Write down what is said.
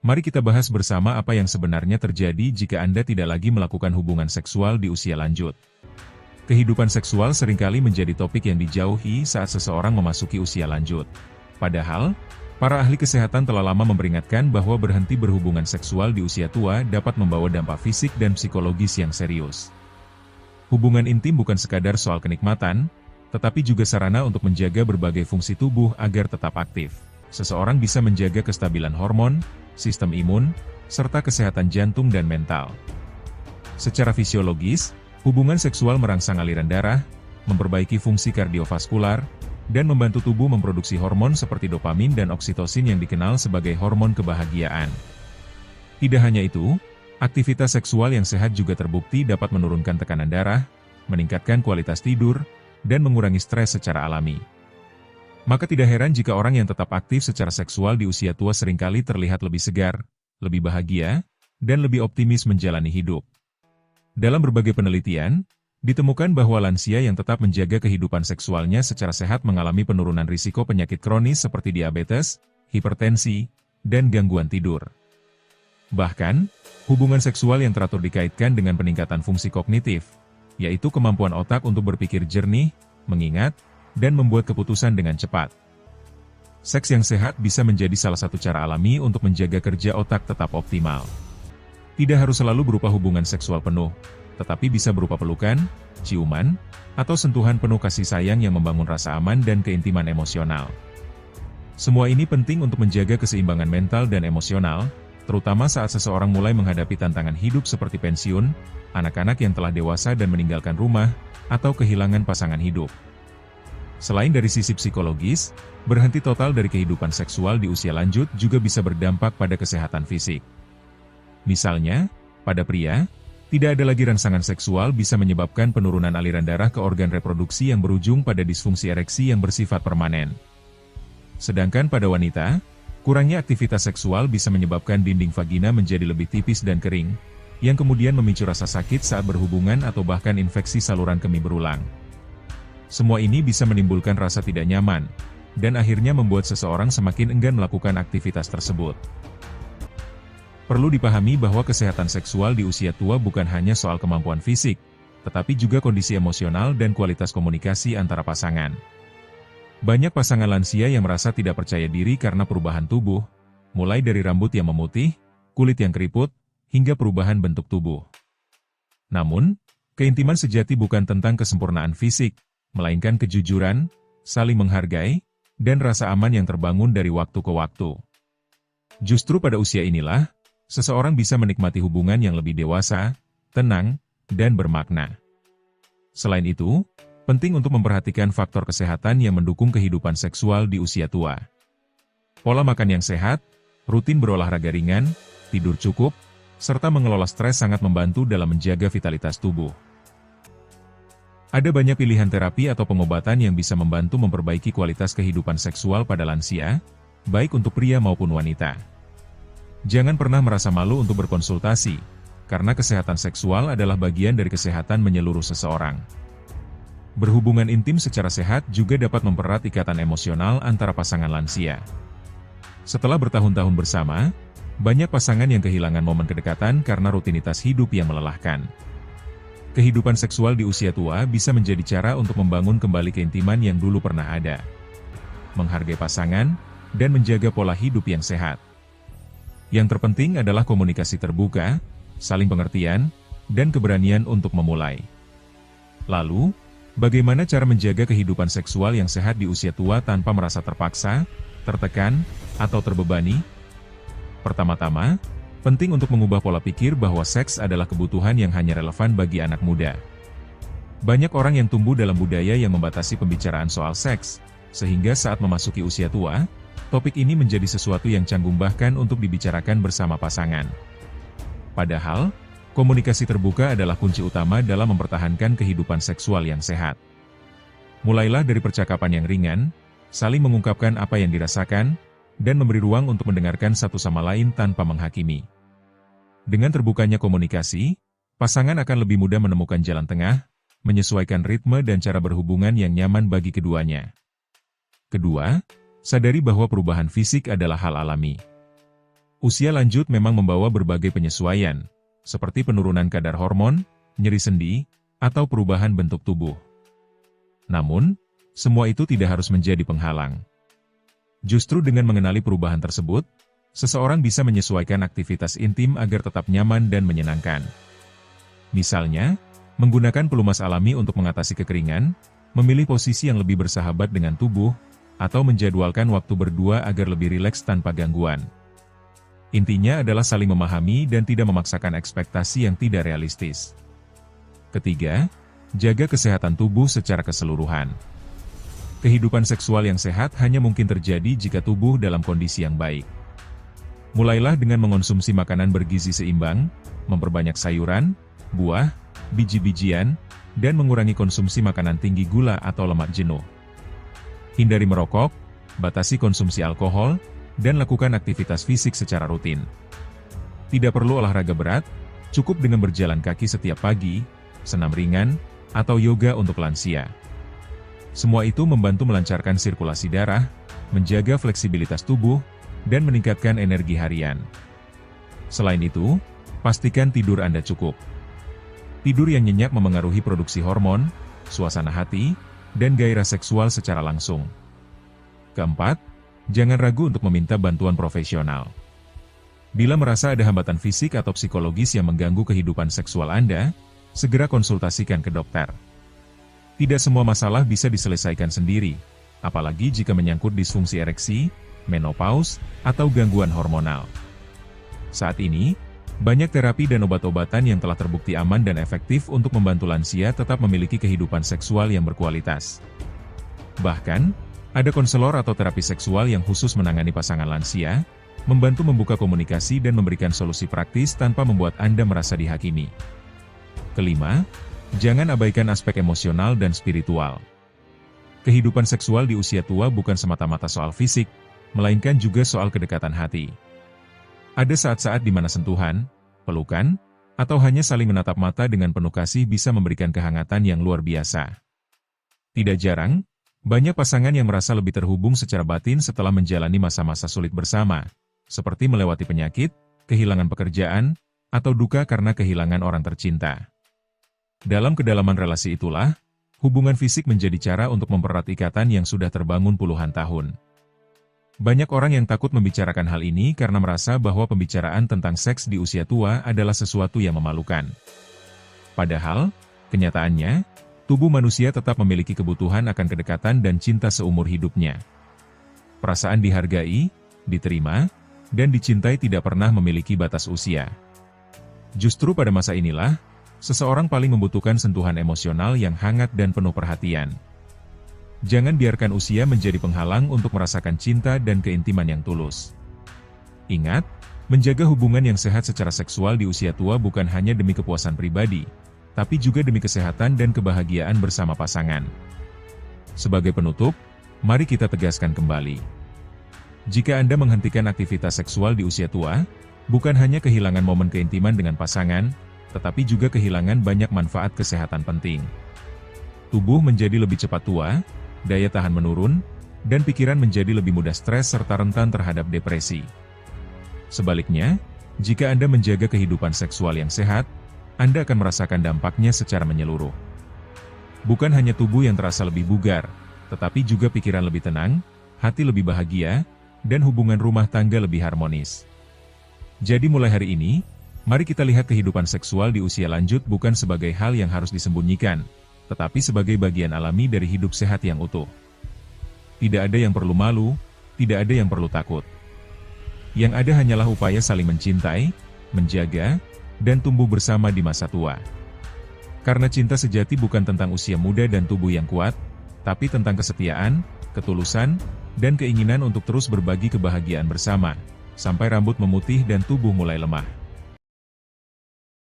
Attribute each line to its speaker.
Speaker 1: Mari kita bahas bersama apa yang sebenarnya terjadi jika Anda tidak lagi melakukan hubungan seksual di usia lanjut. Kehidupan seksual seringkali menjadi topik yang dijauhi saat seseorang memasuki usia lanjut. Padahal, para ahli kesehatan telah lama memperingatkan bahwa berhenti berhubungan seksual di usia tua dapat membawa dampak fisik dan psikologis yang serius. Hubungan intim bukan sekadar soal kenikmatan, tetapi juga sarana untuk menjaga berbagai fungsi tubuh agar tetap aktif. Seseorang bisa menjaga kestabilan hormon, sistem imun, serta kesehatan jantung dan mental. Secara fisiologis, hubungan seksual merangsang aliran darah, memperbaiki fungsi kardiovaskular, dan membantu tubuh memproduksi hormon seperti dopamin dan oksitosin yang dikenal sebagai hormon kebahagiaan. Tidak hanya itu, aktivitas seksual yang sehat juga terbukti dapat menurunkan tekanan darah, meningkatkan kualitas tidur, dan mengurangi stres secara alami. Maka tidak heran jika orang yang tetap aktif secara seksual di usia tua seringkali terlihat lebih segar, lebih bahagia, dan lebih optimis menjalani hidup. Dalam berbagai penelitian, ditemukan bahwa lansia yang tetap menjaga kehidupan seksualnya secara sehat mengalami penurunan risiko penyakit kronis seperti diabetes, hipertensi, dan gangguan tidur. Bahkan, hubungan seksual yang teratur dikaitkan dengan peningkatan fungsi kognitif, yaitu kemampuan otak untuk berpikir jernih, mengingat, dan membuat keputusan dengan cepat. Seks yang sehat bisa menjadi salah satu cara alami untuk menjaga kerja otak tetap optimal. Tidak harus selalu berupa hubungan seksual penuh, tetapi bisa berupa pelukan, ciuman, atau sentuhan penuh kasih sayang yang membangun rasa aman dan keintiman emosional. Semua ini penting untuk menjaga keseimbangan mental dan emosional, terutama saat seseorang mulai menghadapi tantangan hidup seperti pensiun, anak-anak yang telah dewasa dan meninggalkan rumah, atau kehilangan pasangan hidup. Selain dari sisi psikologis, berhenti total dari kehidupan seksual di usia lanjut juga bisa berdampak pada kesehatan fisik. Misalnya, pada pria, tidak ada lagi rangsangan seksual bisa menyebabkan penurunan aliran darah ke organ reproduksi yang berujung pada disfungsi ereksi yang bersifat permanen. Sedangkan pada wanita, kurangnya aktivitas seksual bisa menyebabkan dinding vagina menjadi lebih tipis dan kering, yang kemudian memicu rasa sakit saat berhubungan atau bahkan infeksi saluran kemih berulang. Semua ini bisa menimbulkan rasa tidak nyaman, dan akhirnya membuat seseorang semakin enggan melakukan aktivitas tersebut. Perlu dipahami bahwa kesehatan seksual di usia tua bukan hanya soal kemampuan fisik, tetapi juga kondisi emosional dan kualitas komunikasi antara pasangan. Banyak pasangan lansia yang merasa tidak percaya diri karena perubahan tubuh, mulai dari rambut yang memutih, kulit yang keriput, hingga perubahan bentuk tubuh. Namun, keintiman sejati bukan tentang kesempurnaan fisik, melainkan kejujuran, saling menghargai, dan rasa aman yang terbangun dari waktu ke waktu. Justru pada usia inilah, seseorang bisa menikmati hubungan yang lebih dewasa, tenang, dan bermakna. Selain itu, penting untuk memperhatikan faktor kesehatan yang mendukung kehidupan seksual di usia tua. Pola makan yang sehat, rutin berolahraga ringan, tidur cukup, serta mengelola stres sangat membantu dalam menjaga vitalitas tubuh. Ada banyak pilihan terapi atau pengobatan yang bisa membantu memperbaiki kualitas kehidupan seksual pada lansia, baik untuk pria maupun wanita. Jangan pernah merasa malu untuk berkonsultasi, karena kesehatan seksual adalah bagian dari kesehatan menyeluruh seseorang. Berhubungan intim secara sehat juga dapat mempererat ikatan emosional antara pasangan lansia. Setelah bertahun-tahun bersama, banyak pasangan yang kehilangan momen kedekatan karena rutinitas hidup yang melelahkan. Kehidupan seksual di usia tua bisa menjadi cara untuk membangun kembali keintiman yang dulu pernah ada. Menghargai pasangan, dan menjaga pola hidup yang sehat. Yang terpenting adalah komunikasi terbuka, saling pengertian, dan keberanian untuk memulai. Lalu, bagaimana cara menjaga kehidupan seksual yang sehat di usia tua tanpa merasa terpaksa, tertekan, atau terbebani? Pertama-tama, penting untuk mengubah pola pikir bahwa seks adalah kebutuhan yang hanya relevan bagi anak muda. Banyak orang yang tumbuh dalam budaya yang membatasi pembicaraan soal seks, sehingga saat memasuki usia tua, topik ini menjadi sesuatu yang canggung bahkan untuk dibicarakan bersama pasangan. Padahal, komunikasi terbuka adalah kunci utama dalam mempertahankan kehidupan seksual yang sehat. Mulailah dari percakapan yang ringan, saling mengungkapkan apa yang dirasakan, dan memberi ruang untuk mendengarkan satu sama lain tanpa menghakimi. Dengan terbukanya komunikasi, pasangan akan lebih mudah menemukan jalan tengah, menyesuaikan ritme dan cara berhubungan yang nyaman bagi keduanya. Kedua, sadari bahwa perubahan fisik adalah hal alami. Usia lanjut memang membawa berbagai penyesuaian, seperti penurunan kadar hormon, nyeri sendi, atau perubahan bentuk tubuh. Namun, semua itu tidak harus menjadi penghalang. Justru dengan mengenali perubahan tersebut, seseorang bisa menyesuaikan aktivitas intim agar tetap nyaman dan menyenangkan. Misalnya, menggunakan pelumas alami untuk mengatasi kekeringan, memilih posisi yang lebih bersahabat dengan tubuh, atau menjadwalkan waktu berdua agar lebih rileks tanpa gangguan. Intinya adalah saling memahami dan tidak memaksakan ekspektasi yang tidak realistis. Ketiga, jaga kesehatan tubuh secara keseluruhan. Kehidupan seksual yang sehat hanya mungkin terjadi jika tubuh dalam kondisi yang baik. Mulailah dengan mengonsumsi makanan bergizi seimbang, memperbanyak sayuran, buah, biji-bijian, dan mengurangi konsumsi makanan tinggi gula atau lemak jenuh. Hindari merokok, batasi konsumsi alkohol, dan lakukan aktivitas fisik secara rutin. Tidak perlu olahraga berat, cukup dengan berjalan kaki setiap pagi, senam ringan, atau yoga untuk lansia. Semua itu membantu melancarkan sirkulasi darah, menjaga fleksibilitas tubuh, dan meningkatkan energi harian. Selain itu, pastikan tidur Anda cukup. Tidur yang nyenyak memengaruhi produksi hormon, suasana hati, dan gairah seksual secara langsung. Keempat, jangan ragu untuk meminta bantuan profesional. Bila merasa ada hambatan fisik atau psikologis yang mengganggu kehidupan seksual Anda, segera konsultasikan ke dokter. Tidak semua masalah bisa diselesaikan sendiri, apalagi jika menyangkut disfungsi ereksi, menopause, atau gangguan hormonal. Saat ini, banyak terapi dan obat-obatan yang telah terbukti aman dan efektif untuk membantu lansia tetap memiliki kehidupan seksual yang berkualitas. Bahkan, ada konselor atau terapi seksual yang khusus menangani pasangan lansia, membantu membuka komunikasi dan memberikan solusi praktis tanpa membuat Anda merasa dihakimi. Kelima, jangan abaikan aspek emosional dan spiritual. Kehidupan seksual di usia tua bukan semata-mata soal fisik, melainkan juga soal kedekatan hati. Ada saat-saat di mana sentuhan, pelukan, atau hanya saling menatap mata dengan penuh kasih bisa memberikan kehangatan yang luar biasa. Tidak jarang, banyak pasangan yang merasa lebih terhubung secara batin setelah menjalani masa-masa sulit bersama, seperti melewati penyakit, kehilangan pekerjaan, atau duka karena kehilangan orang tercinta. Dalam kedalaman relasi itulah, hubungan fisik menjadi cara untuk mempererat ikatan yang sudah terbangun puluhan tahun. Banyak orang yang takut membicarakan hal ini karena merasa bahwa pembicaraan tentang seks di usia tua adalah sesuatu yang memalukan. Padahal, kenyataannya, tubuh manusia tetap memiliki kebutuhan akan kedekatan dan cinta seumur hidupnya. Perasaan dihargai, diterima, dan dicintai tidak pernah memiliki batas usia. Justru pada masa inilah, seseorang paling membutuhkan sentuhan emosional yang hangat dan penuh perhatian. Jangan biarkan usia menjadi penghalang untuk merasakan cinta dan keintiman yang tulus. Ingat, menjaga hubungan yang sehat secara seksual di usia tua bukan hanya demi kepuasan pribadi, tapi juga demi kesehatan dan kebahagiaan bersama pasangan. Sebagai penutup, mari kita tegaskan kembali. Jika Anda menghentikan aktivitas seksual di usia tua, bukan hanya kehilangan momen keintiman dengan pasangan, tetapi juga kehilangan banyak manfaat kesehatan penting. Tubuh menjadi lebih cepat tua, daya tahan menurun, dan pikiran menjadi lebih mudah stres serta rentan terhadap depresi. Sebaliknya, jika Anda menjaga kehidupan seksual yang sehat, Anda akan merasakan dampaknya secara menyeluruh. Bukan hanya tubuh yang terasa lebih bugar, tetapi juga pikiran lebih tenang, hati lebih bahagia, dan hubungan rumah tangga lebih harmonis. Jadi mulai hari ini, mari kita lihat kehidupan seksual di usia lanjut bukan sebagai hal yang harus disembunyikan, tetapi sebagai bagian alami dari hidup sehat yang utuh. Tidak ada yang perlu malu, tidak ada yang perlu takut. Yang ada hanyalah upaya saling mencintai, menjaga, dan tumbuh bersama di masa tua. Karena cinta sejati bukan tentang usia muda dan tubuh yang kuat, tapi tentang kesetiaan, ketulusan, dan keinginan untuk terus berbagi kebahagiaan bersama, sampai rambut memutih dan tubuh mulai lemah.